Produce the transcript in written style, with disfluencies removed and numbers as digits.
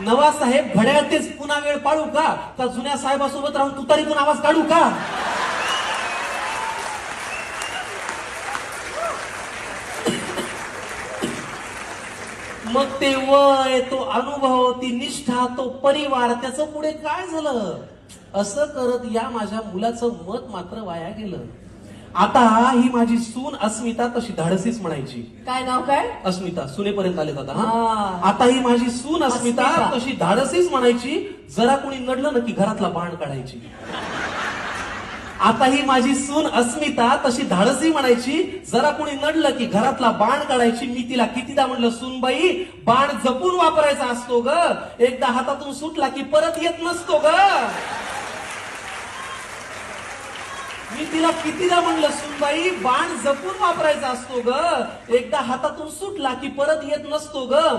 नवा साहेब घड्याळ तेच पुन्हा वेळ पाळू का का जुन्या साहेबासोबत राहून तुतारीतून आवाज काढू का? मग ते वय, तो अनुभव, ती निष्ठा, तो परिवार, त्याचं पुढे काय झालं? असं करत या माझ्या मुलाचं मत मात्र वाया गेलं. आता ही माझी सून अस्मिता तशी धाडसीच म्हणायची. काय नाव काय? अस्मिता, सुनेपर्यंत आले आता. हा. आता ही माझी सून अस्मिता अस्मिता. तशी धाडसीच म्हणायची. जरा कोणी नडलं ना की घरातला बाण काढायची. आता ही माझी सून अस्मिता तशी धाडसी म्हणायची. जरा कोणी नडलं की घरातला बाण काढायची. मी तिला कितीदा म्हणलं, सूनबाई बाण जपून वापरायचा असतो ग, एकदा हातातून सुटला की परत येत नसतो ग. मी तिला कितीदा म्हणलं, सूनबाई बाण जपून वापरायचा असतो ग, एकदा हातातून सुटला की परत येत नसतो ग.